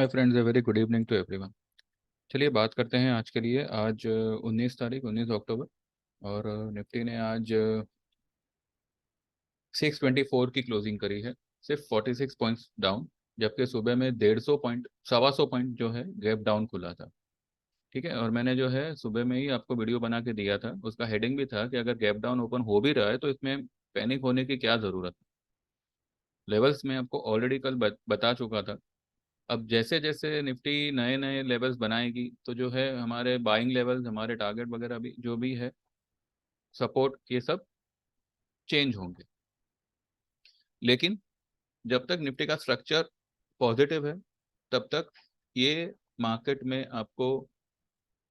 Hi friends, a very good evening to everyone. चलिए बात करते हैं आज के लिए। आज 19 अक्टूबर और निफ्टी ने आज 624 की क्लोजिंग करी है, सिर्फ 46 पॉइंट्स डाउन। जबकि सुबह में 150 पॉइंट, 125 पॉइंट जो है गैप डाउन खुला था। ठीक है, और मैंने जो है सुबह में ही आपको वीडियो बना के दिया था, उसका हेडिंग भी था कि अगर गैप डाउन ओपन हो भी रहा है तो इसमें पैनिक होने की क्या ज़रूरत है। लेवल्स में आपको ऑलरेडी कल बता चुका था। अब जैसे जैसे निफ्टी नए नए लेवल्स बनाएगी तो जो है हमारे बाइंग लेवल्स, हमारे टारगेट वगैरह भी जो भी है, सपोर्ट, ये सब चेंज होंगे। लेकिन जब तक निफ्टी का स्ट्रक्चर पॉजिटिव है तब तक ये मार्केट में आपको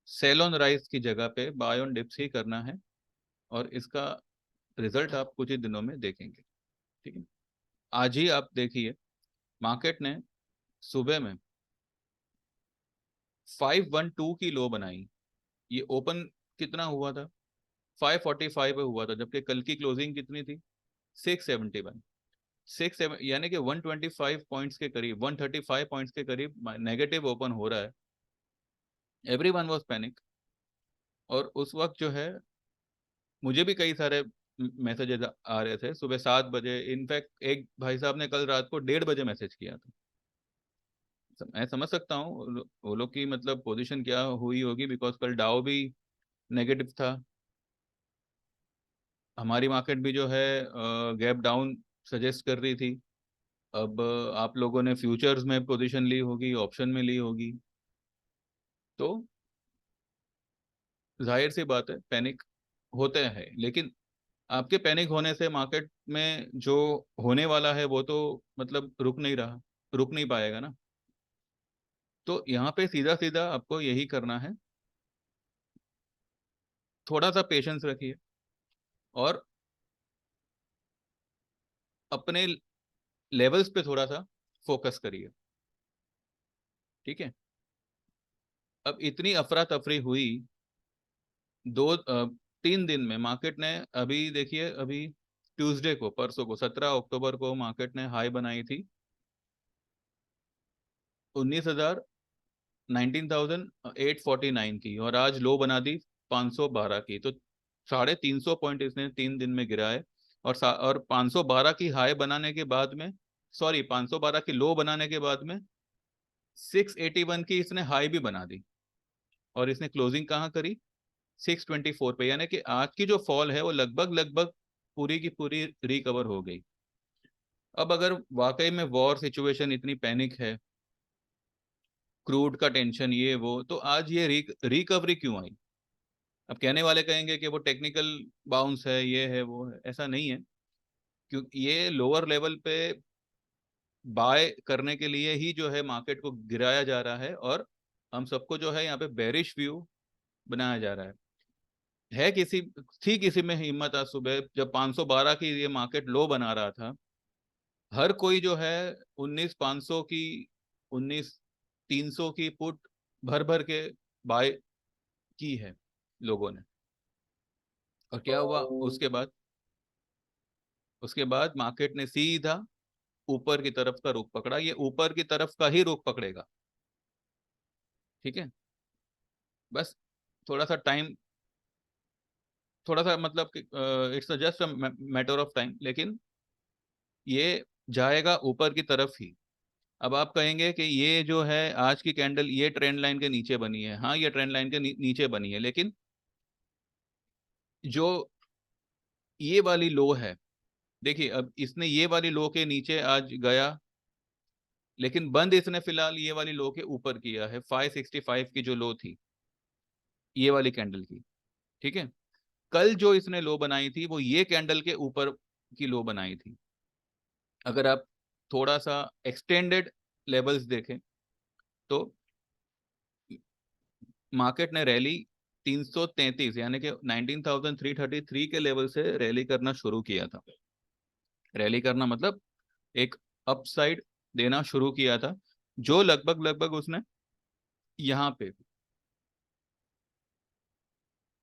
सेल ऑन राइज की जगह पे बाय ऑन डिप्स ही करना है, और इसका रिजल्ट आप कुछ ही दिनों में देखेंगे। ठीक है, आज ही आप देखिए मार्केट ने सुबह में 512 की लो बनाई। ये ओपन कितना हुआ था? 545 पे हुआ था, जबकि कल की क्लोजिंग कितनी थी? 671। यानी कि 125 पॉइंट्स के करीब, 135 पॉइंट्स के करीब नेगेटिव ओपन हो रहा है। Every one was panic. और उस वक्त जो है मुझे भी कई सारे मैसेजेस आ रहे थे सुबह 7 बजे। इनफैक्ट एक भाई साहब ने कल रात को 1:30 बजे मैसेज किया था। मैं समझ सकता हूँ वो लोग की मतलब पोजीशन क्या हुई होगी, बिकॉज कल डाउ भी नेगेटिव था। हमारी मार्केट भी जो है गैप डाउन सजेस्ट कर रही थी। अब आप लोगों ने फ्यूचर्स में पोजीशन ली होगी, ऑप्शन में ली होगी, तो जाहिर सी बात है पैनिक होते हैं। लेकिन आपके पैनिक होने से मार्केट में जो होने वाला है वो तो मतलब रुक नहीं रहा, रुक नहीं पाएगा ना। तो यहाँ पे सीधा सीधा आपको यही करना है, थोड़ा सा पेशेंस रखिए और अपने लेवल्स पे थोड़ा सा फोकस करिए। ठीक है, अब इतनी अफरा तफरी हुई 3 दिन में मार्केट ने। अभी देखिए, अभी ट्यूसडे को, परसों को 17 अक्टूबर को मार्केट ने हाई बनाई थी 19,000, 19,849 की, और आज लो बना दी 512 की। तो 350 पॉइंट इसने 3 दिन में गिरा है। और 512 की हाई बनाने के बाद में, सॉरी 512 की लो बनाने के बाद में 681 की इसने हाई भी बना दी। और इसने क्लोजिंग कहाँ करी? 624 पे। यानी कि आज की जो फॉल है वो लगभग लगभग पूरी की पूरी रिकवर हो गई। अब अगर वाकई में वॉर सिचुएशन इतनी पैनिक है, क्रूड का टेंशन, ये वो, तो आज ये रिकवरी क्यों आई? अब कहने वाले कहेंगे कि वो टेक्निकल बाउंस है, ये है वो है। ऐसा नहीं है, क्योंकि ये लोअर लेवल पे बाय करने के लिए ही जो है मार्केट को गिराया जा रहा है, और हम सबको जो है यहाँ पे बेरिश व्यू बनाया जा रहा है। किसी में हिम्मत आज सुबह जब 512 की ये मार्केट लो बना रहा था, हर कोई जो है 19,500 की, 19,300 की पुट भर भर के बाय की है लोगों ने। और क्या हुआ उसके बाद मार्केट ने सीधा ऊपर की तरफ का रुख पकड़ा। ये ऊपर की तरफ का ही रुख पकड़ेगा। ठीक है, बस थोड़ा सा टाइम, थोड़ा सा मतलब it's just matter of time, लेकिन ये जाएगा ऊपर की तरफ ही। अब आप कहेंगे कि ये जो है आज की कैंडल ये ट्रेंड लाइन के नीचे बनी है। हाँ, ये ट्रेंड लाइन के नीचे बनी है, लेकिन जो ये वाली लो है, देखिए अब इसने ये वाली लो के नीचे आज गया, लेकिन बंद इसने फिलहाल ये वाली लो के ऊपर किया है। 565 की जो लो थी ये वाली कैंडल की। ठीक है, कल जो इसने लो बनाई थी वो ये कैंडल के ऊपर की लो बनाई थी। अगर आप थोड़ा सा एक्सटेंडेड लेवल्स देखें तो मार्केट ने रैली 333 यानी कि 19,333 के लेवल से रैली करना शुरू किया था। रैली करना मतलब एक अपसाइड देना शुरू किया था, जो लगभग लगभग उसने यहाँ पे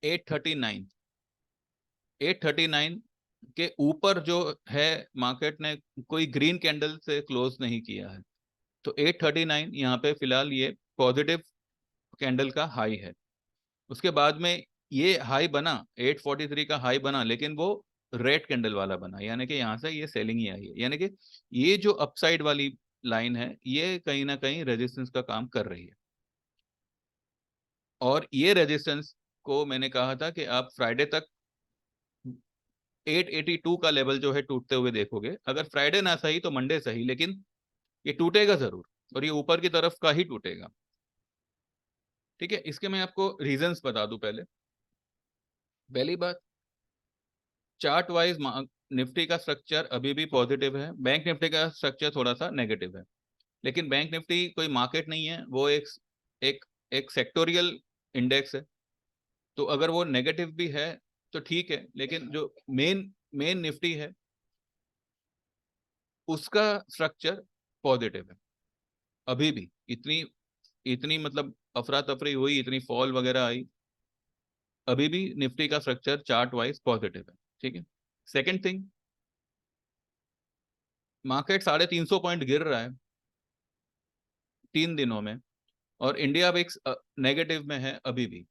839, 839 के ऊपर जो है मार्केट ने कोई ग्रीन कैंडल से क्लोज नहीं किया है। तो 839 यहाँ पे फिलहाल ये पॉजिटिव कैंडल का हाई है। उसके बाद में ये हाई बना, 843 का हाई बना, लेकिन वो रेड कैंडल वाला बना, यानी कि यहाँ से ये सेलिंग ही आई है। यानी कि ये जो अपसाइड वाली लाइन है ये कहीं ना कहीं रेजिस्टेंस का काम कर रही है। और ये रेजिस्टेंस को मैंने कहा था कि आप फ्राइडे तक 882 का लेवल जो है टूटते हुए देखोगे। अगर फ्राइडे ना सही तो मंडे सही, लेकिन ये टूटेगा जरूर, और ये ऊपर की तरफ का ही टूटेगा। ठीक है, इसके मैं आपको रीजंस बता दूं। पहली बात, चार्ट वाइज निफ्टी का स्ट्रक्चर अभी भी पॉजिटिव है, बैंक निफ्टी का स्ट्रक्चर थोड़ा सा नेगेटिव है। लेकिन बैंक निफ्टी कोई मार्केट नहीं है, वो एक एक सेक्टोरियल इंडेक्स है। तो अगर वो नेगेटिव भी है तो ठीक है, लेकिन जो मेन मेन निफ्टी है उसका स्ट्रक्चर पॉजिटिव है अभी भी। इतनी इतनी मतलब अफरा तफरी हुई, इतनी फॉल वगैरह आई, अभी भी निफ्टी का स्ट्रक्चर चार्ट वाइज पॉजिटिव है। ठीक है। सेकंड थिंग, मार्केट 350 पॉइंट गिर रहा है 3 दिनों में, और इंडिया विक्स नेगेटिव में है अभी भी।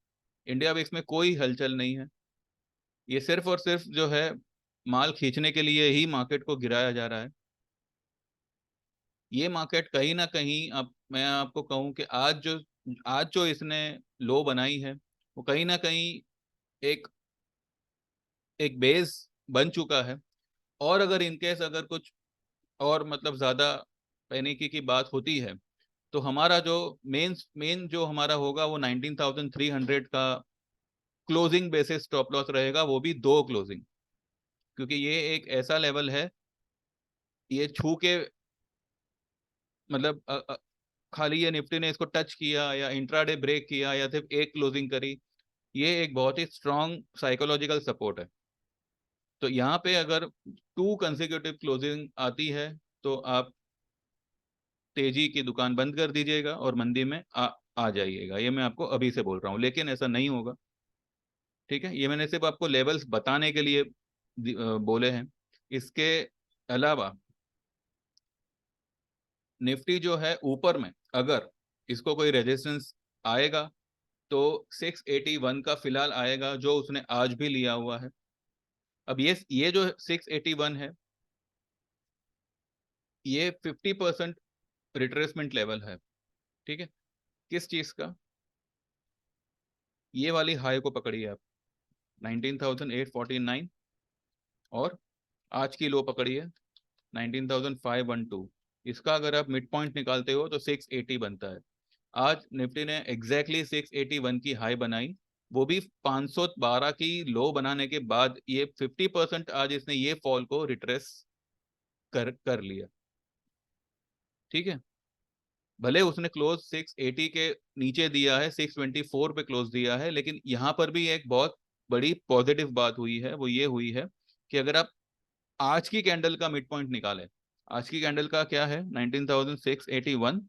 इंडिया विक्स में कोई हलचल नहीं है। ये सिर्फ और सिर्फ जो है माल खींचने के लिए ही मार्केट को गिराया जा रहा है। ये मार्केट कहीं ना कहीं, अब मैं आपको कहूं कि आज जो इसने लो बनाई है वो कहीं ना कहीं एक एक बेस बन चुका है। और अगर इनकेस अगर कुछ और मतलब ज्यादा पैनिकी की बात होती है तो हमारा जो मेन मेन जो हमारा होगा वो 19,300 का क्लोजिंग बेसिस स्टॉप लॉस रहेगा, वो भी दो क्लोजिंग। क्योंकि ये एक ऐसा लेवल है, ये छू के मतलब खाली ये निफ्टी ने इसको टच किया या इंट्राडे ब्रेक किया या सिर्फ एक क्लोजिंग करी, ये एक बहुत ही स्ट्रॉन्ग साइकोलॉजिकल सपोर्ट है। तो यहाँ पे अगर 2 कंसेक्यूटिव क्लोजिंग आती है तो आप तेजी की दुकान बंद कर दीजिएगा और मंदी में आ जाइएगा। ये मैं आपको अभी से बोल रहा हूँ, लेकिन ऐसा नहीं होगा। ठीक है, ये मैंने सिर्फ आपको लेवल्स बताने के लिए बोले हैं। इसके अलावा निफ्टी जो है ऊपर में, अगर इसको कोई रेजिस्टेंस आएगा तो 681 का फिलहाल आएगा, जो उसने आज भी लिया हुआ है। अब ये जो 681 है, ये 50% रिट्रेसमेंट लेवल है। ठीक है, किस चीज का? ये वाली हाई को पकड़िए आप, 19,849, और आज की लो पकड़िए 19,512। इसका अगर आप मिड पॉइंट निकालते हो तो 680 बनता है। आज निफ्टी ने एग्जैक्टली 681 की हाई बनाई, वो भी 512 की लो बनाने के बाद। ये 50% आज इसने ये फॉल को रिट्रेस कर लिया। ठीक है, भले उसने क्लोज 680 के नीचे दिया है, 624 पे क्लोज दिया है, लेकिन यहाँ पर भी एक बहुत बड़ी पॉजिटिव बात हुई है, वो ये हुई है कि अगर आप आज की कैंडल का मिड पॉइंट निकालें, आज की कैंडल का क्या है, 19,681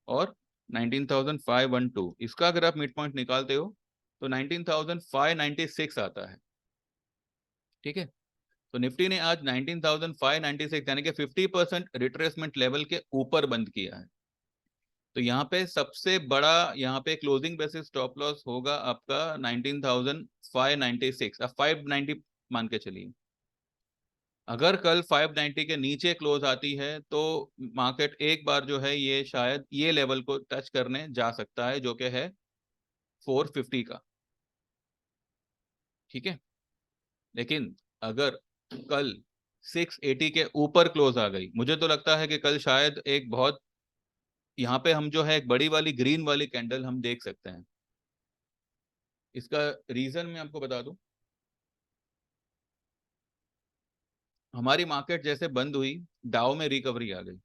और 19,512, इसका अगर आप मिड पॉइंट निकालते हो तो 19,596 आता है। ठीक है, तो निफ्टी ने आज 19,596 यानी कि 50% रिट्रेसमेंट लेवल के ऊपर बंद किया है। तो यहाँ पे सबसे बड़ा, यहाँ पे क्लोजिंग बेसिस स्टॉप लॉस होगा आपका 19,596, अब 590 मान के चलिए। अगर कल 590 के नीचे क्लोज आती है तो मार्केट एक बार जो है ये शायद ये लेवल को टच करने जा सकता है, जो कि है 450 का। ठीक है, लेकिन अगर कल 680 के ऊपर क्लोज आ गई, मुझे तो लगता है कि कल शायद एक बहुत, यहाँ पे हम जो है एक बड़ी वाली ग्रीन वाली कैंडल हम देख सकते हैं। इसका रीजन मैं आपको बता दूं, हमारी मार्केट जैसे बंद हुई, डाउ में रिकवरी आ गई।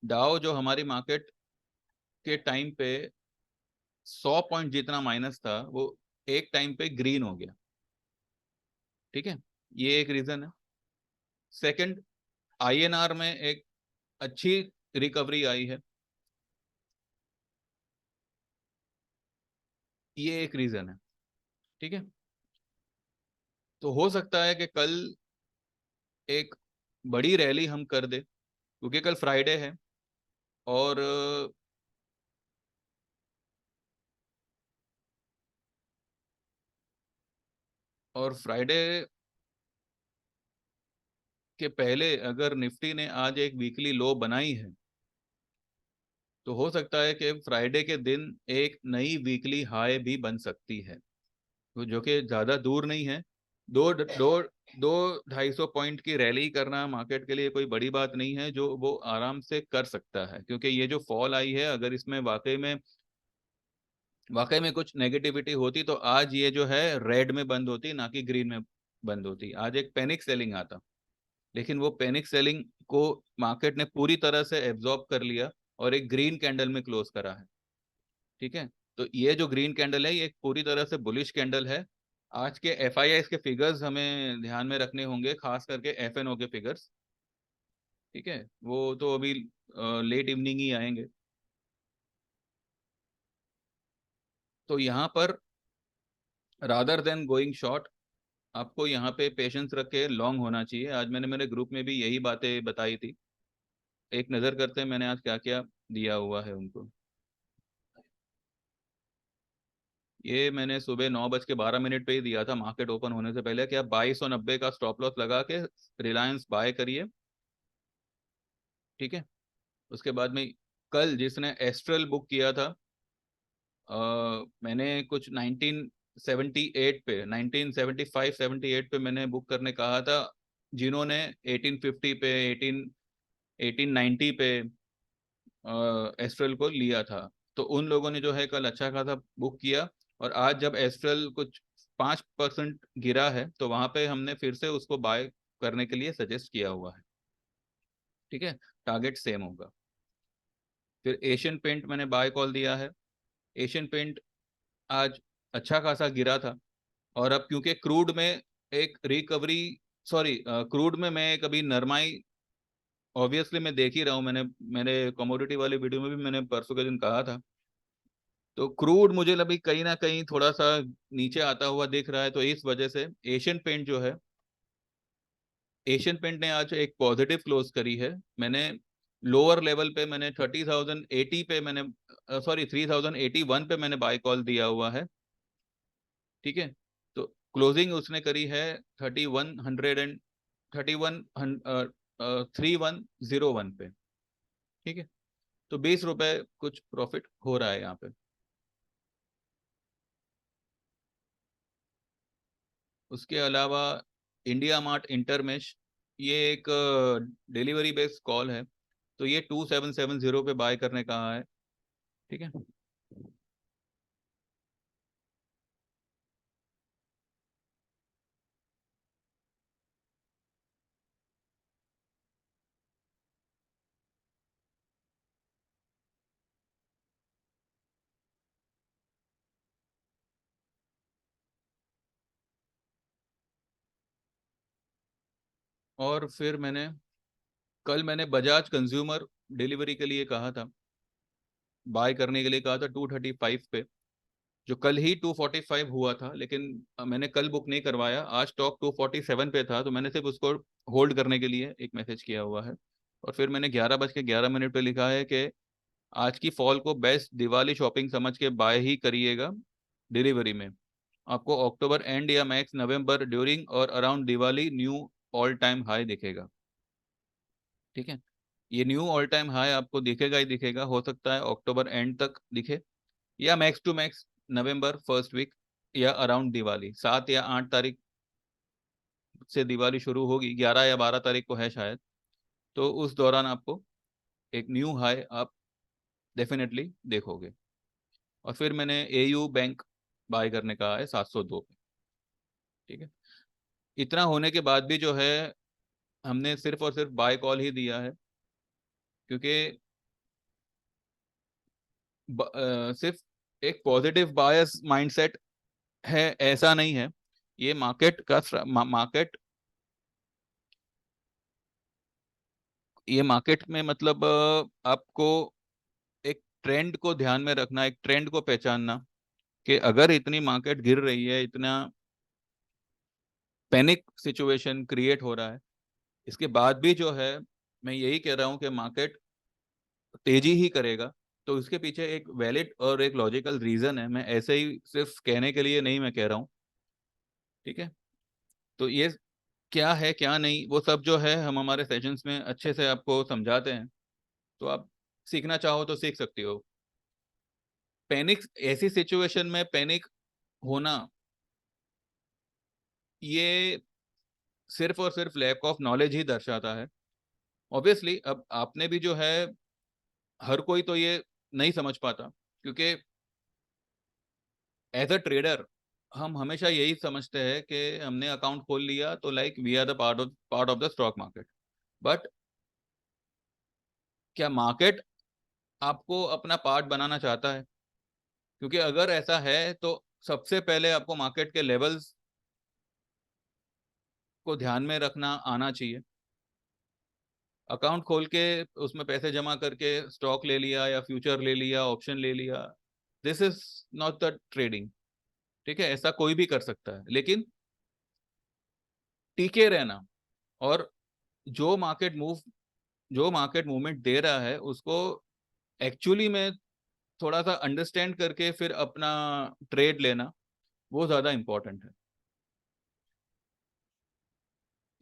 डाउ जो हमारी मार्केट के टाइम पे 100 पॉइंट जितना माइनस था, वो एक टाइम पे ग्रीन हो गया। ठीक है, ये एक रीजन है। सेकंड, आईएनआर में एक अच्छी रिकवरी आई है, ये एक रीजन है। ठीक है, तो हो सकता है कि कल एक बड़ी रैली हम कर दे, क्योंकि कल फ्राइडे है। और फ्राइडे के पहले अगर निफ्टी ने आज एक वीकली लो बनाई है, तो हो सकता है कि फ्राइडे के दिन एक नई वीकली हाई भी बन सकती है, तो जो कि ज़्यादा दूर नहीं है। दो दो दो 250 की रैली करना मार्केट के लिए कोई बड़ी बात नहीं है, जो वो आराम से कर सकता है, क्योंकि ये जो फॉल आई है, अगर इसमें वाकई में कुछ नेगेटिविटी होती तो आज ये जो है रेड में बंद होती, ना कि ग्रीन में बंद होती। आज एक पैनिक सेलिंग आता, लेकिन वो पैनिक सेलिंग को मार्केट ने पूरी तरह से एब्जॉर्ब कर लिया और एक ग्रीन कैंडल में क्लोज करा है। ठीक है, तो ये जो ग्रीन कैंडल है, ये एक पूरी तरह से बुलिश कैंडल है। आज के एफआईआई के फिगर्स हमें ध्यान में रखने होंगे, खास करके एफएनओ के फिगर्स। ठीक है, वो तो अभी लेट इवनिंग ही आएंगे। तो यहाँ पर रादर देन गोइंग शॉर्ट, आपको यहाँ पे पेशेंस रख के लॉन्ग होना चाहिए। आज मैंने मेरे ग्रुप में भी यही बातें बताई थी। एक नज़र करते हैं मैंने आज क्या क्या दिया हुआ है उनको। ये मैंने सुबह 9:12 पे ही दिया था, मार्केट ओपन होने से पहले, कि आप 2290 का स्टॉप लॉस लगा के रिलायंस बाय करिए। ठीक है, उसके बाद में कल जिसने एस्ट्रल बुक किया था, मैंने कुछ 1978 पे, 1975-78 पे मैंने बुक करने कहा था। जिन्होंने 1850 पे, 1890 पे एस्ट्रल को लिया था, तो उन लोगों ने जो है कल अच्छा खासा बुक किया। और आज जब एस्ट्रल कुछ 5% गिरा है, तो वहां पे हमने फिर से उसको बाय करने के लिए सजेस्ट किया हुआ है। ठीक है, टारगेट सेम होगा। फिर एशियन पेंट मैंने बाय कॉल दिया है। एशियन पेंट आज अच्छा खासा गिरा था, और अब क्योंकि क्रूड में एक रिकवरी, सॉरी, क्रूड में मैं कभी नरमाई ऑब्वियसली मैं देख ही रहा हूँ, मैंने मेरे कमोडिटी वाली वीडियो में भी मैंने परसों के दिन कहा था। तो क्रूड मुझे अभी कहीं ना कहीं थोड़ा सा नीचे आता हुआ दिख रहा है, तो इस वजह से एशियन पेंट जो है, एशियन पेंट ने आज एक पॉजिटिव क्लोज करी है। मैंने लोअर लेवल पे मैंने 30,080 पे मैंने, सॉरी, 3081 पे मैंने बाय कॉल दिया हुआ है। ठीक है, तो क्लोजिंग उसने करी है 3101 पे। ठीक है, तो 20 रुपए कुछ प्रॉफिट हो रहा है यहाँ पे। उसके अलावा इंडिया मार्ट इंटरमेश, ये एक डिलीवरी बेस्ड कॉल है, तो ये 2770 पे बाय करने कहा है। ठीक है, और फिर कल मैंने बजाज कंज्यूमर डिलीवरी के लिए कहा था, बाय करने के लिए कहा था 235 पे, जो कल ही 245 हुआ था, लेकिन मैंने कल बुक नहीं करवाया। आज स्टॉक 247 पे था, तो मैंने सिर्फ उसको होल्ड करने के लिए एक मैसेज किया हुआ है। और फिर मैंने 11:11 पे लिखा है कि आज की फॉल को बेस्ट दिवाली शॉपिंग समझ के बाय ही करिएगा डिलीवरी में। आपको अक्टूबर एंड या मैक्स नवंबर ड्यूरिंग और around Diwali knew all time high दिखेगा। ठीक है, ये न्यू ऑल टाइम हाई आपको दिखेगा ही दिखेगा, हो सकता है अक्टूबर एंड तक दिखे, या max to max November first week, या अराउंड दिवाली 7 या 8 तारीख से दिवाली शुरू होगी, 11 या 12 तारीख को है शायद। तो उस दौरान आपको एक न्यू हाई आप डेफिनेटली देखोगे। और फिर मैंने एयू बैंक बाय करने का है 702 पे। ठीक है, इतना होने के बाद भी जो है हमने सिर्फ और सिर्फ बाय कॉल ही दिया है, क्योंकि सिर्फ एक पॉजिटिव बायस माइंडसेट है ऐसा नहीं है। ये मार्केट, ये मार्केट में मतलब आपको एक ट्रेंड को ध्यान में रखना, एक ट्रेंड को पहचानना, कि अगर इतनी मार्केट गिर रही है, इतना पैनिक सिचुएशन क्रिएट हो रहा है, इसके बाद भी जो है मैं यही कह रहा हूँ कि मार्केट तेजी ही करेगा। तो उसके पीछे एक वैलिड और एक लॉजिकल रीजन है, मैं ऐसे ही सिर्फ कहने के लिए नहीं मैं कह रहा हूँ। ठीक है, तो ये क्या है क्या नहीं वो सब जो है हम हमारे सेशंस में अच्छे से आपको समझाते हैं, तो आप सीखना चाहो तो सीख सकती हो। पैनिक, ऐसी सिचुएशन में पैनिक होना, ये सिर्फ और सिर्फ लैक ऑफ नॉलेज ही दर्शाता है। ऑब्वियसली अब आपने भी जो है, हर कोई तो ये नहीं समझ पाता, क्योंकि एज अ ट्रेडर हम हमेशा यही समझते हैं कि हमने अकाउंट खोल लिया तो like we are the part of the stock market. But क्या मार्केट आपको अपना पार्ट बनाना चाहता है? क्योंकि अगर ऐसा है तो सबसे पहले आपको मार्केट के लेवल्स को ध्यान में रखना आना चाहिए। अकाउंट खोल के उसमें पैसे जमा करके स्टॉक ले लिया या फ्यूचर ले लिया, ऑप्शन ले लिया, this is not the trading. ठीक है, ऐसा कोई भी कर सकता है, लेकिन टीके रहना और जो मार्केट मूव जो मार्केट मूवमेंट दे रहा है उसको एक्चुअली में थोड़ा सा अंडरस्टैंड करके फिर अपना ट्रेड लेना, वो ज्यादा इंपॉर्टेंट है।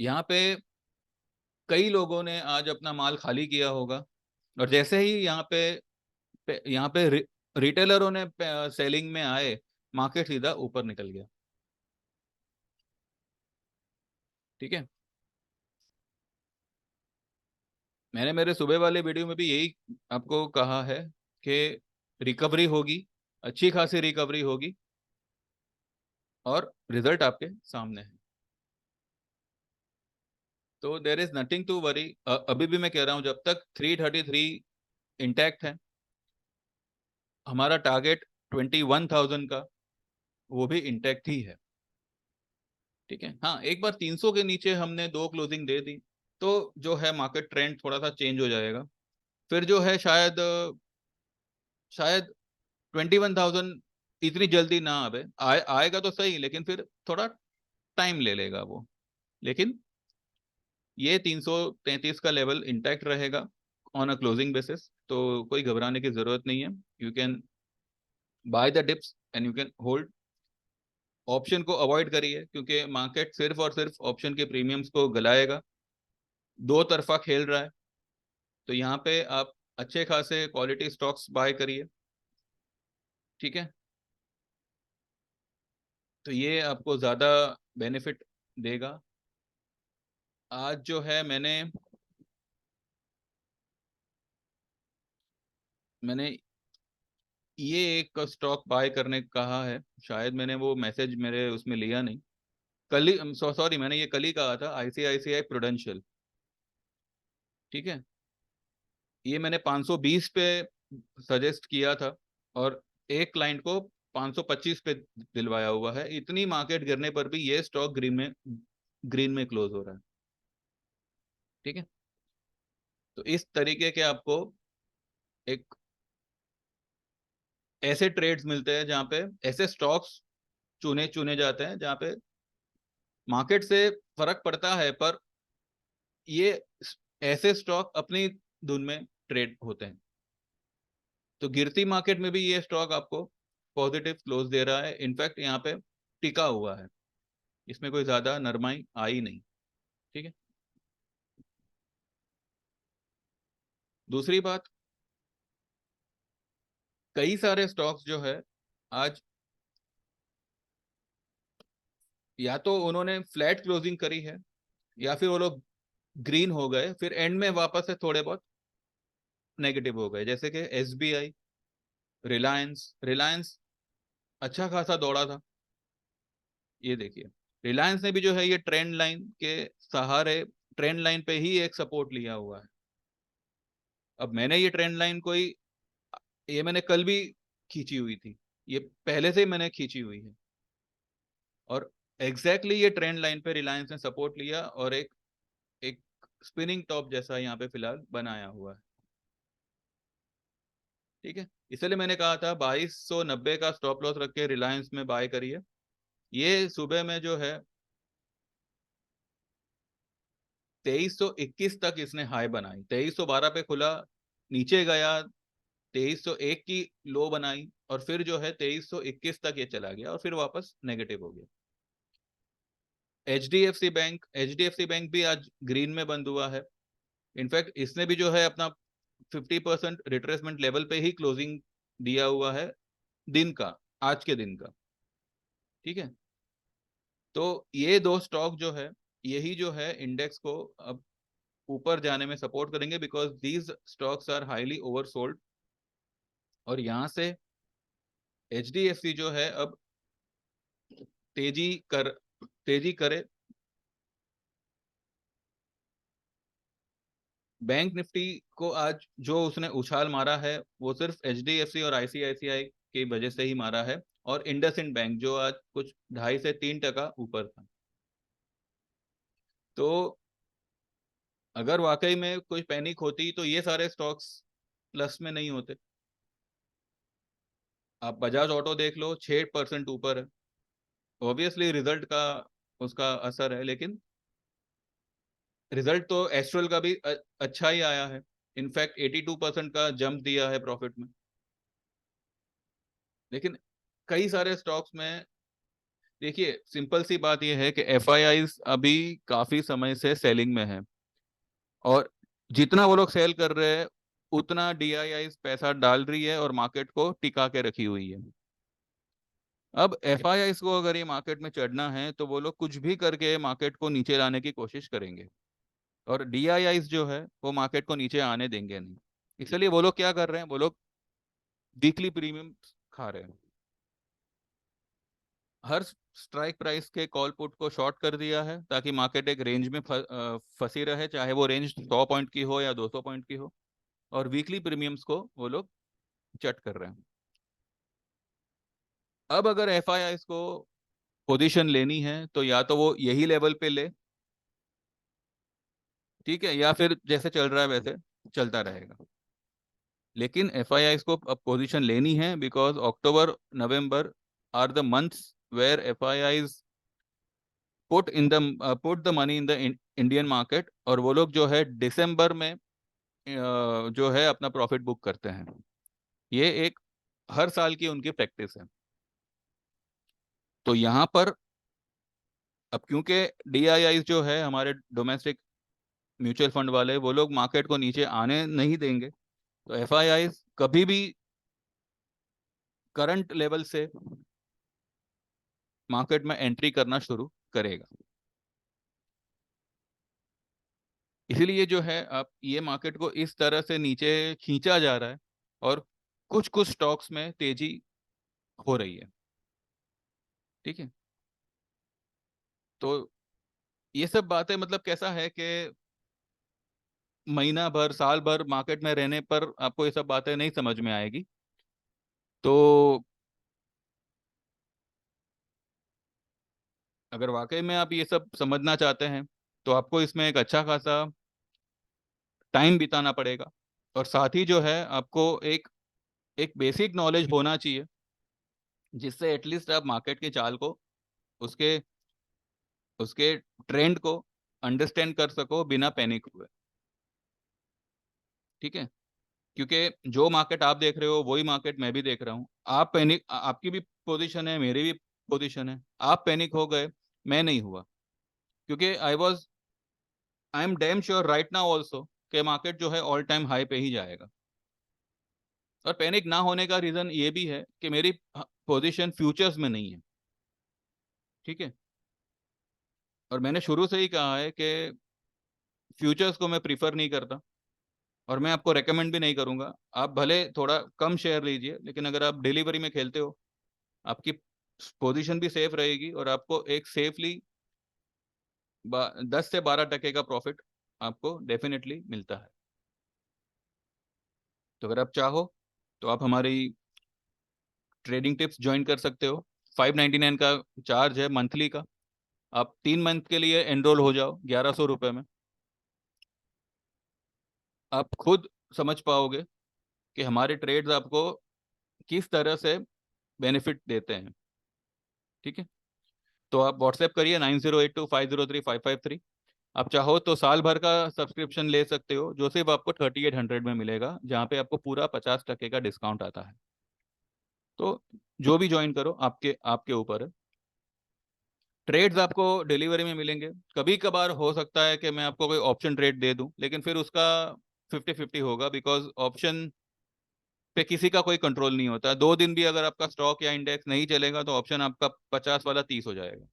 यहाँ पे कई लोगों ने आज अपना माल खाली किया होगा, और जैसे ही यहाँ पे रिटेलरों ने सेलिंग में आए, मार्केट सीधा ऊपर निकल गया। ठीक है, मैंने मेरे सुबह वाले वीडियो में भी यही आपको कहा है कि रिकवरी होगी, अच्छी खासी रिकवरी होगी, और रिजल्ट आपके सामने है। तो there is nothing to worry. अभी भी मैं कह रहा हूं, जब तक 333 इंटैक्ट है, हमारा टारगेट 21,000 का वो भी इंटैक्ट ही है। ठीक है, हाँ, एक बार 300 के नीचे हमने दो क्लोजिंग दे दी तो जो है मार्केट ट्रेंड थोड़ा सा चेंज हो जाएगा। फिर जो है शायद 21,000 इतनी जल्दी ना आएगा तो सही, लेकिन फिर थोड़ा टाइम ले लेगा वो। लेकिन ये 333 का लेवल इंटैक्ट रहेगा ऑन अ क्लोजिंग बेसिस, तो कोई घबराने की जरूरत नहीं है। You can by the dips and you can hold. Option को अवॉइड करिए, क्योंकि मार्केट सिर्फ और सिर्फ ऑप्शन के प्रीमियम्स को गलाएगा, दो तरफा खेल रहा है। तो यहाँ पे आप अच्छे खासे क्वालिटी स्टॉक्स बाय करिए। ठीक है, तो ये आपको ज़्यादा बेनिफिट देगा। आज जो है मैंने ये एक स्टॉक बाय करने को कहा है, शायद मैंने वो मैसेज मेरे उसमें लिया नहीं। कल ही, सॉरी, मैंने ये कल ही कहा था, आईसीआईसीआई प्रूडेंशियल। ठीक है, ये मैंने 520 पे सजेस्ट किया था, और एक क्लाइंट को 525 पे दिलवाया हुआ है। इतनी मार्केट गिरने पर भी ये स्टॉक ग्रीन में क्लोज हो रहा है। ठीक है, तो इस तरीके के आपको एक ऐसे ट्रेड्स मिलते हैं जहाँ पे ऐसे स्टॉक्स चुने चुने जाते हैं जहाँ पे मार्केट से फर्क पड़ता है, पर ये ऐसे स्टॉक अपनी धुन में ट्रेड होते हैं। तो गिरती मार्केट में भी ये स्टॉक आपको पॉजिटिव क्लोज दे रहा है, इनफैक्ट यहाँ पे टिका हुआ है, इसमें कोई ज्यादा नरमाई आई नहीं। ठीक है, दूसरी बात, कई सारे स्टॉक्स जो है आज या तो उन्होंने फ्लैट क्लोजिंग करी है, या फिर वो लोग ग्रीन हो गए, फिर एंड में वापस से थोड़े बहुत नेगेटिव हो गए, जैसे कि एसबीआई, रिलायंस। रिलायंस अच्छा खासा दौड़ा था, ये देखिए। रिलायंस ने भी जो है ये ट्रेंड लाइन के सहारे, ट्रेंड लाइन पे ही एक सपोर्ट लिया हुआ है। अब मैंने ये ट्रेंड लाइन कोई, ये मैंने कल भी खींची हुई थी, ये पहले से ही मैंने खींची हुई है, और एग्जैक्टली ये ट्रेंड लाइन पे रिलायंस ने सपोर्ट लिया, और एक एक स्पिनिंग टॉप जैसा यहाँ पे फिलहाल बनाया हुआ है। ठीक है, इसलिए मैंने कहा था 2290 का स्टॉप लॉस रख के रिलायंस में बाय करिए। ये सुबह में जो है 2321 तक इसने हाई बनाई, 2312 पे खुला, नीचे गया, 2301 की लो बनाई, और फिर जो है 2321 तक ये चला गया और फिर वापस नेगेटिव हो गया। H D F C bank भी आज ग्रीन में बंद हुआ है। इनफैक्ट इसने भी जो है अपना 50% रिट्रेसमेंट लेवल पे ही क्लोजिंग दिया हुआ है दिन का, आज के दिन का। ठीक है, तो ये दो स्टॉक जो है, यही जो है इंडेक्स को अब ऊपर जाने में सपोर्ट करेंगे, because these stocks are highly oversold. और यहां से एचडीएफसी जो है अब तेजी कर तेजी करे। बैंक निफ्टी को आज जो उसने उछाल मारा है वो सिर्फ एचडीएफसी और आईसीआईसीआई की वजह से ही मारा है, और इंडसइंड बैंक जो आज कुछ 2.5 से 3% ऊपर था। तो अगर वाकई में कोई पैनिक होती तो ये सारे स्टॉक्स प्लस में नहीं होते। आप बजाज ऑटो देख लो, 6% ऊपर है। ऑब्वियसली रिजल्ट का उसका असर है, लेकिन रिजल्ट तो एस्ट्रल का भी अच्छा ही आया है। इनफैक्ट 82% का जंप दिया है प्रॉफिट में। लेकिन कई सारे स्टॉक्स में देखिए, सिंपल सी बात यह है कि एफआईआई अभी काफी समय से सेलिंग में है, और जितना वो लोग सेल कर रहे हैं उतना डीआईआई पैसा डाल रही है और मार्केट को टिका के रखी हुई है। अब एफआईआई को अगर ये मार्केट में चढ़ना है तो वो लोग कुछ भी करके मार्केट को नीचे लाने की कोशिश करेंगे, और डीआईआई जो है वो मार्केट को नीचे आने देंगे नहीं। इसलिए वो लोग क्या कर रहे हैं, वो लोग वीकली प्रीमियम खा रहे हैं। हर स्ट्राइक प्राइस के कॉल पुट को शॉर्ट कर दिया है ताकि मार्केट एक रेंज में फंसी रहे, चाहे वो रेंज 100 पॉइंट की हो या 200 पॉइंट की हो। और वीकली प्रीमियम्स को वो लोग चट कर रहे हैं। अब अगर एफआईआई को पोजीशन लेनी है तो या तो वो यही लेवल पे ले, ठीक है, या फिर जैसे चल रहा है वैसे चलता रहेगा। लेकिन एफआईआई को अब पोजीशन लेनी है, because October November are the months where FII put the money in the Indian market, और वो लोग जो है दिसंबर में जो है अपना प्रॉफिट बुक करते हैं। ये एक हर साल की उनकी प्रैक्टिस है। तो यहाँ पर अब क्योंकि डीआईआई जो है हमारे डोमेस्टिक म्यूचुअल फंड वाले, वो लोग मार्केट को नीचे आने नहीं देंगे, तो एफआईआई कभी भी करंट लेवल से मार्केट में एंट्री करना शुरू करेगा। इसीलिए जो है अब ये मार्केट को इस तरह से नीचे खींचा जा रहा है, और कुछ कुछ स्टॉक्स में तेजी हो रही है। ठीक है, तो ये सब बातें मतलब कैसा है कि महीना भर साल भर मार्केट में रहने पर आपको ये सब बातें नहीं समझ में आएगी। तो अगर वाकई में आप ये सब समझना चाहते हैं तो आपको इसमें एक अच्छा खासा टाइम बिताना पड़ेगा, और साथ ही जो है आपको एक एक बेसिक नॉलेज होना चाहिए, जिससे एटलीस्ट आप मार्केट की चाल को, उसके उसके ट्रेंड को अंडरस्टैंड कर सको बिना पैनिक हुए। ठीक है, क्योंकि जो मार्केट आप देख रहे हो वही मार्केट मैं भी देख रहा हूँ। आप पैनिक, आपकी भी पोजीशन है, मेरी भी पोजीशन है। आप पैनिक हो गए, मैं नहीं हुआ, क्योंकि I am damn sure right now also कि मार्केट जो है ऑल टाइम हाई पे ही जाएगा। और पैनिक ना होने का रीजन ये भी है कि मेरी पोजीशन फ्यूचर्स में नहीं है। ठीक है, और मैंने शुरू से ही कहा है कि फ्यूचर्स को मैं प्रीफर नहीं करता, और मैं आपको रेकमेंड भी नहीं करूंगा। आप भले थोड़ा कम शेयर लीजिए, लेकिन अगर आप डिलीवरी में खेलते हो, आपकी पोजीशन भी सेफ रहेगी, और आपको एक सेफली 10 से 12% का प्रॉफिट आपको डेफिनेटली मिलता है। तो अगर आप चाहो तो आप हमारी ट्रेडिंग टिप्स ज्वाइन कर सकते हो। 599 का चार्ज है मंथली का। आप 3 मंथ के लिए एनरोल हो जाओ 1100 रुपये में। आप खुद समझ पाओगे कि हमारे ट्रेड्स आपको किस तरह से बेनिफिट देते हैं। ठीक है, तो आप व्हाट्सएप करिए 9082503553। आप चाहो तो साल भर का सब्सक्रिप्शन ले सकते हो, जो सिर्फ आपको 3800 में मिलेगा, जहाँ पे आपको पूरा 50% का डिस्काउंट आता है। तो जो भी ज्वाइन करो, आपके आपके ऊपर है। ट्रेड्स आपको डिलीवरी में मिलेंगे। कभी कभार हो सकता है कि मैं आपको कोई ऑप्शन ट्रेड दे दूं, लेकिन फिर उसका 50-50 होगा, बिकॉज ऑप्शन पे किसी का कोई कंट्रोल नहीं होता। 2 दिन भी अगर आपका स्टॉक या इंडेक्स नहीं चलेगा तो ऑप्शन आपका 50 वाला 30 हो जाएगा।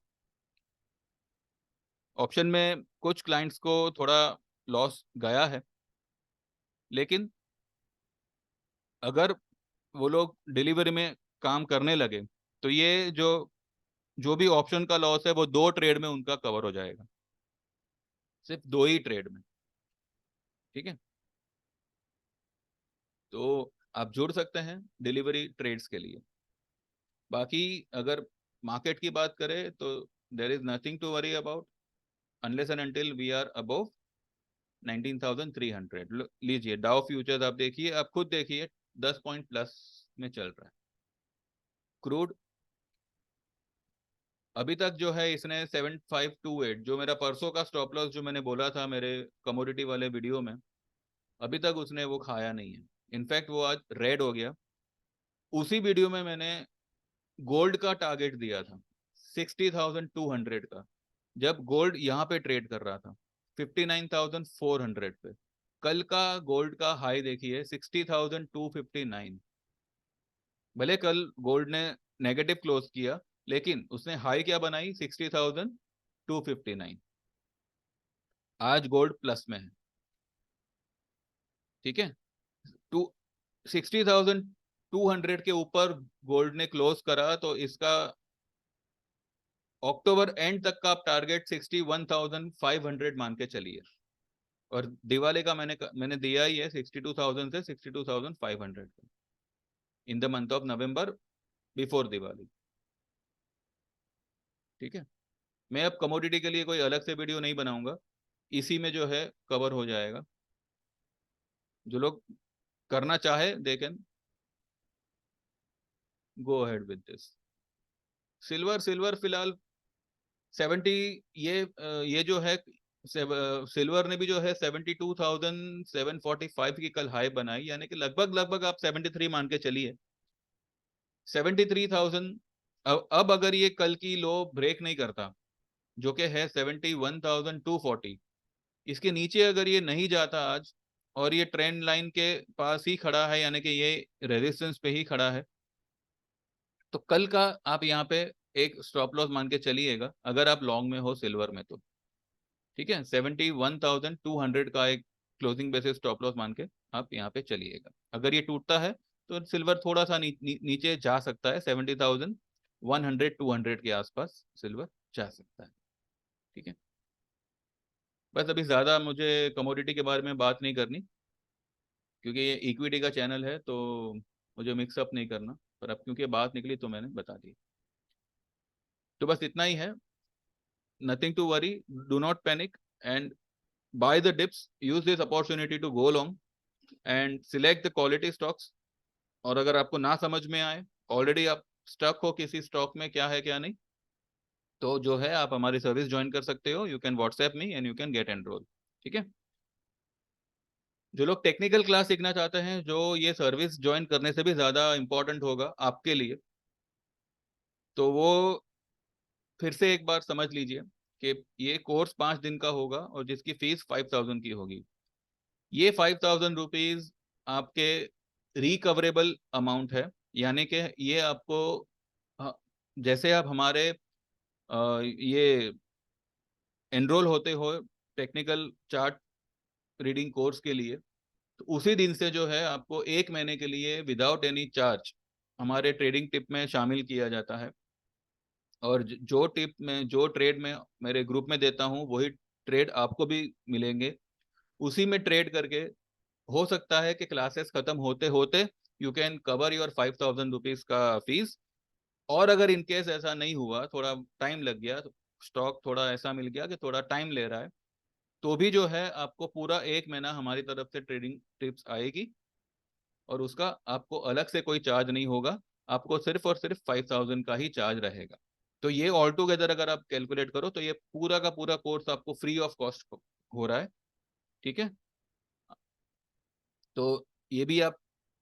ऑप्शन में कुछ क्लाइंट्स को थोड़ा लॉस गया है, लेकिन अगर वो लोग डिलीवरी में काम करने लगे तो ये जो जो भी ऑप्शन का लॉस है वो 2 ट्रेड में उनका कवर हो जाएगा, सिर्फ 2 ही ट्रेड में। ठीक है, तो आप जुड़ सकते हैं डिलीवरी ट्रेड्स के लिए। बाकी अगर मार्केट की बात करें तो there is nothing to worry about, unless and until we are above 19,300। लीजिए डाउ फ्यूचर्स आप देखिए, आप खुद देखिए 10 पॉइंट प्लस में चल रहा है। क्रूड अभी तक जो है इसने 7528, जो मेरा परसों का स्टॉप लॉस जो मैंने बोला था मेरे कमोडिटी वाले वीडियो में, अभी तक उसने वो खाया नहीं है। इनफैक्ट वो आज रेड हो गया। उसी वीडियो में मैंने गोल्ड का टारगेट दिया था 60,200 का, जब गोल्ड यहाँ पे ट्रेड कर रहा था 59,400 पे। कल का गोल्ड का हाई देखिए 60,259। भले कल गोल्ड ने नेगेटिव क्लोज किया, लेकिन उसने हाई क्या बनाई, 60,259। आज गोल्ड प्लस में है। ठीक है, टू 60,200 के ऊपर गोल्ड ने क्लोज करा, तो इसका अक्टूबर एंड तक का आप टारगेट 61,500 मान के चलिए। और दिवाली का मैंने दिया ही है 62,000 से 62,500 in the month of November, before Diwali. ठीक है, मैं अब कमोडिटी के लिए कोई अलग से वीडियो नहीं बनाऊंगा, इसी में जो है कवर हो जाएगा। जो लोग करना चाहे they can go ahead with this. Silver silver फिलहाल 70, ये जो है सिल्वर ने भी जो है 72,745 की कल हाई बनाई, यानी कि लगभग लगभग आप 73 मान के चलिए। 73,000। अब अगर ये कल की लो ब्रेक नहीं करता, जो कि है 71,240, इसके नीचे अगर ये नहीं जाता आज, और ये ट्रेंड लाइन के पास ही खड़ा है, यानी कि ये रेजिस्टेंस पे ही खड़ा है, तो कल का आप यहाँ पे एक स्टॉप लॉस मान के चलिएगा, अगर आप लॉन्ग में हो सिल्वर में तो। ठीक है, 71,200 का एक क्लोजिंग बेसिस स्टॉप लॉस मान के आप यहाँ पे चलिएगा। अगर ये टूटता है तो सिल्वर थोड़ा सा नीचे जा सकता है, 70,100 200 के आसपास सिल्वर जा सकता है। ठीक है, बस अभी ज़्यादा मुझे कमोडिटी के बारे में बात नहीं करनी, क्योंकि ये इक्विटी का चैनल है, तो मुझे मिक्सअप नहीं करना। पर अब क्योंकि बात निकली तो मैंने बता दी। तो बस इतना ही है, nothing to worry, do not panic, and buy the dips, use this opportunity to go long and select the quality stocks। और अगर आपको ना समझ में आए, ऑलरेडी आप स्टक हो किसी स्टॉक में क्या है क्या नहीं, तो जो है आप हमारी सर्विस ज्वाइन कर सकते हो। You can WhatsApp me and you can get enrol. ठीक है, जो लोग टेक्निकल क्लास सीखना चाहते हैं, जो ये सर्विस ज्वाइन करने से भी ज़्यादा इंपॉर्टेंट होगा आपके लिए, तो वो फिर से एक बार समझ लीजिए कि ये कोर्स 5 दिन का होगा और जिसकी फीस 5,000 की होगी। ये 5,000 रुपीज आपके रिकवरेबल अमाउंट है, यानी कि ये आपको जैसे आप हमारे ये एनरोल होते हो टेक्निकल चार्ट रीडिंग कोर्स के लिए, तो उसी दिन से जो है आपको 1 महीने के लिए विदाउट एनी चार्ज हमारे ट्रेडिंग टिप में शामिल किया जाता है। और जो टिप में जो ट्रेड में मेरे ग्रुप में देता हूँ, वही ट्रेड आपको भी मिलेंगे। उसी में ट्रेड करके हो सकता है कि क्लासेस खत्म होते होते you can cover your 5,000 rupees का फीस। और अगर इनकेस ऐसा नहीं हुआ, थोड़ा टाइम लग गया, तो स्टॉक थोड़ा ऐसा मिल गया कि थोड़ा टाइम ले रहा है, तो भी जो है आपको पूरा 1 महीना हमारी तरफ से ट्रेडिंग टिप्स आएगी, और उसका आपको अलग से कोई चार्ज नहीं होगा। आपको सिर्फ और सिर्फ 5,000 का ही चार्ज रहेगा। तो ये ऑल टुगेदर अगर आप कैलकुलेट करो तो ये पूरा का पूरा कोर्स आपको फ्री ऑफ कॉस्ट हो रहा है। ठीक है, तो ये भी आप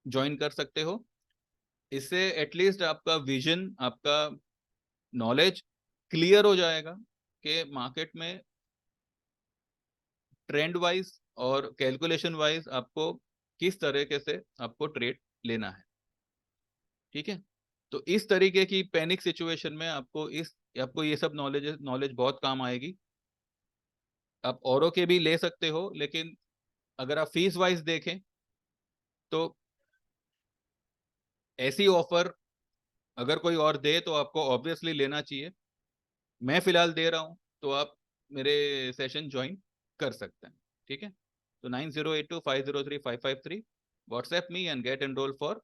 ज्वाइन कर सकते हो। इससे एटलीस्ट आपका विजन, आपका नॉलेज क्लियर हो जाएगा कि मार्केट में ट्रेंड वाइज और कैलकुलेशन वाइज आपको किस तरीके से आपको ट्रेड लेना है। ठीक है, तो इस तरीके की पैनिक सिचुएशन में आपको ये सब नॉलेज नॉलेज बहुत काम आएगी। आप औरों के भी ले सकते हो, लेकिन अगर आप फीस वाइज देखें तो ऐसी ऑफर अगर कोई और दे तो आपको ऑब्वियसली लेना चाहिए। मैं फिलहाल दे रहा हूँ, तो आप मेरे सेशन ज्वाइन कर सकते हैं। ठीक है, तो 9082503553 WhatsApp me and get enroll for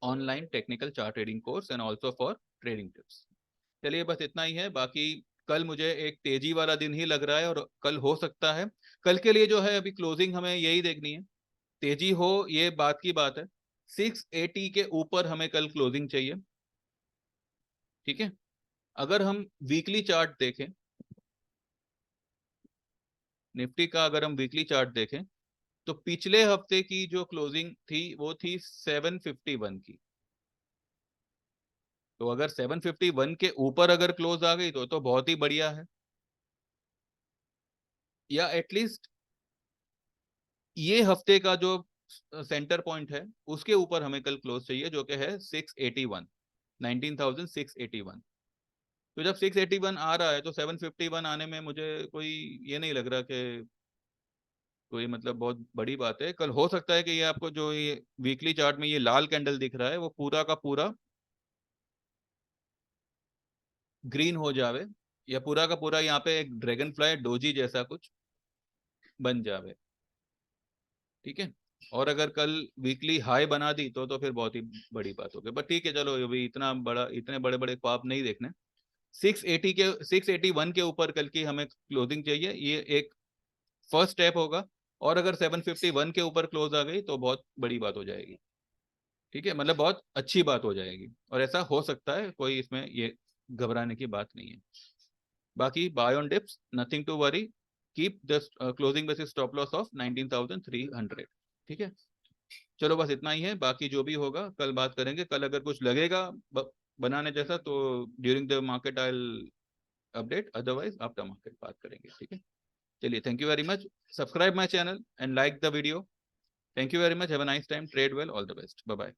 online technical chart trading course and also for trading tips. चलिए बस इतना ही है, बाकी कल मुझे एक तेजी वाला दिन ही लग रहा है, और कल हो सकता है, कल के लिए जो है अभी क्लोजिंग हमें यही देखनी है, तेजी हो ये बात की बात है। 680 के ऊपर हमें कल क्लोजिंग चाहिए। ठीक है, अगर हम वीकली चार्ट देखें, निफ्टी का अगर हम वीकली चार्ट देखें, तो पिछले हफ्ते की जो क्लोजिंग थी वो थी 751 की। तो अगर 751 के ऊपर अगर क्लोज आ गई तो बहुत ही बढ़िया है, या एटलीस्ट ये हफ्ते का जो सेंटर पॉइंट है उसके ऊपर हमें कल क्लोज चाहिए, जो कि है 681, 19,681। तो जब 681 आ रहा है तो 751 आने में मुझे कोई ये नहीं लग रहा कि कोई मतलब बहुत बड़ी बात है। कल हो सकता है कि ये आपको जो ये वीकली चार्ट में ये लाल कैंडल दिख रहा है वो पूरा का पूरा ग्रीन हो जावे, या पूरा का पूरा यहाँ पे एक ड्रैगन फ्लाई डोजी जैसा कुछ बन जावे। ठीक है, और अगर कल वीकली हाई बना दी तो फिर बहुत ही बड़ी बात हो गई। बट ठीक है, चलो अभी इतने बड़े बड़े ख्वाब नहीं देखने। 681 के ऊपर कल की हमें क्लोजिंग चाहिए, ये एक फर्स्ट स्टेप होगा। और अगर 751 के ऊपर क्लोज आ गई तो बहुत बड़ी बात हो जाएगी। ठीक है, मतलब बहुत अच्छी बात हो जाएगी, और ऐसा हो सकता है, कोई इसमें ये घबराने की बात नहीं है। बाकी buy on dips, nothing to worry, keep the closing basis stop loss of 19,300। ठीक है, चलो बस इतना ही है, बाकी जो भी होगा कल बात करेंगे। कल अगर कुछ लगेगा बनाने जैसा तो during the market I update, otherwise after market बात करेंगे। ठीक है, चलिए, thank you very much. Subscribe my channel and like the video. Thank you very much, have a nice time, trade well, all the best, bye bye.